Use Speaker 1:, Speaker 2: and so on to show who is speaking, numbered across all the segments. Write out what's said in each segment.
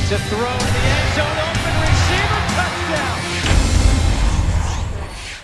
Speaker 1: to throw in the end zone, open receiver, touchdown.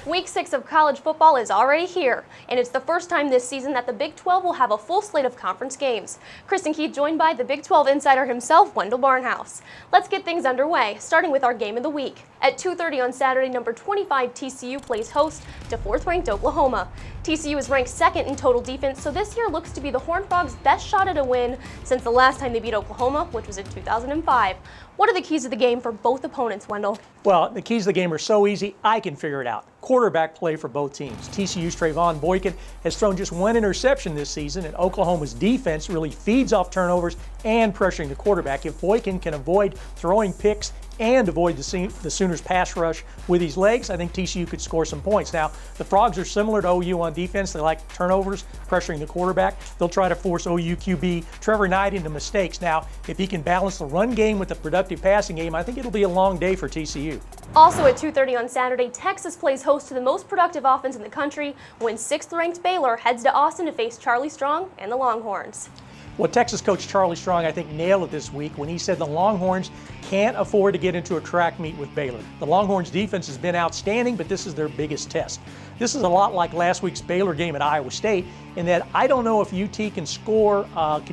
Speaker 2: Week 6 of college football is already here, and it's the first time this season that the Big 12 will have a full slate of conference games. Kristen Keith joined by the Big 12 insider himself, Wendell Barnhouse. Let's get things underway, starting with our game of the week. At 2:30 on Saturday, number 25 TCU plays host to 4th-ranked Oklahoma. TCU is ranked 2nd in total defense, so this year looks to be the Horned Frogs' best shot at a win since the last time they beat Oklahoma, which was in 2005. What are the keys to the game for both opponents, Wendell?
Speaker 3: Well, the keys to the game are so easy, I can figure it out. Quarterback play for both teams. TCU's Trayvon Boykin has thrown just one interception this season, and Oklahoma's defense really feeds off turnovers and pressuring the quarterback. If Boykin can avoid throwing picks and avoid the Sooners' pass rush with his legs, I think TCU could score some points. Now, the Frogs are similar to OU on defense. They like turnovers, pressuring the quarterback. They'll try to force OU QB Trevor Knight into mistakes. Now, if he can balance the run game with a productive passing game, I think it'll be a long day for TCU.
Speaker 2: Also at 2:30 on Saturday, Texas plays host to the most productive offense in the country when 6th-ranked Baylor heads to Austin to face Charlie Strong and the Longhorns.
Speaker 3: Well, Texas coach Charlie Strong, I think, nailed it this week when he said the Longhorns can't afford to get into a track meet with Baylor. The Longhorns' defense has been outstanding, but this is their biggest test. This is a lot like last week's Baylor game at Iowa State in that I don't know if UT can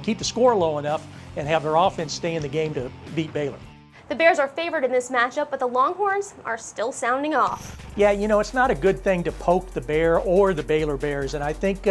Speaker 3: keep the score low enough and have their offense stay in the game to beat Baylor.
Speaker 2: The Bears are favored in this matchup, but the Longhorns are still sounding off.
Speaker 3: Yeah, it's not a good thing to poke the Bear or the Baylor Bears. And I think,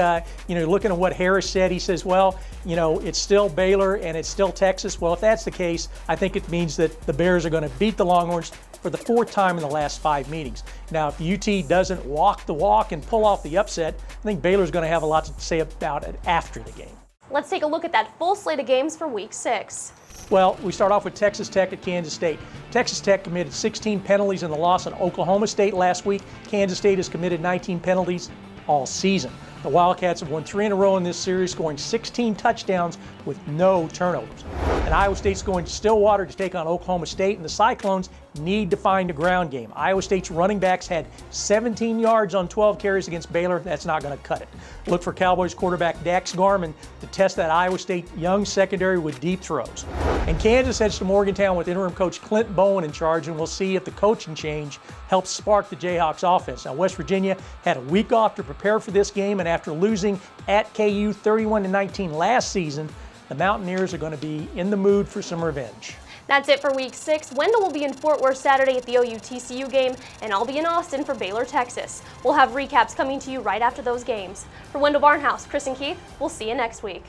Speaker 3: looking at what Harris said, he says, well, it's still Baylor and it's still Texas. Well, if that's the case, I think it means that the Bears are going to beat the Longhorns for the 4th time in the last 5 meetings. Now, if UT doesn't walk the walk and pull off the upset, I think Baylor's going to have a lot to say about it after the game.
Speaker 2: Let's take a look at that full slate of games for Week 6.
Speaker 3: Well, we start off with Texas Tech at Kansas State. Texas Tech committed 16 penalties in the loss on Oklahoma State last week. Kansas State has committed 19 penalties all season. The Wildcats have won 3 in a row in this series, scoring 16 touchdowns with no turnovers. And Iowa State's going to Stillwater to take on Oklahoma State, and the Cyclones need to find a ground game. Iowa State's running backs had 17 yards on 12 carries against Baylor. That's not going to cut it. Look for Cowboys quarterback Dax Garman to test that Iowa State young secondary with deep throws. And Kansas heads to Morgantown with interim coach Clint Bowen in charge, and we'll see if the coaching change helps spark the Jayhawks offense. Now, West Virginia had a week off to prepare for this game, and after losing at KU 31-19 last season, the Mountaineers are going to be in the mood for some revenge.
Speaker 2: That's it for Week 6. Wendell will be in Fort Worth Saturday at the OU-TCU game, and I'll be in Austin for Baylor, Texas. We'll have recaps coming to you right after those games. For Wendell Barnhouse, Kristen Keith, we'll see you next week.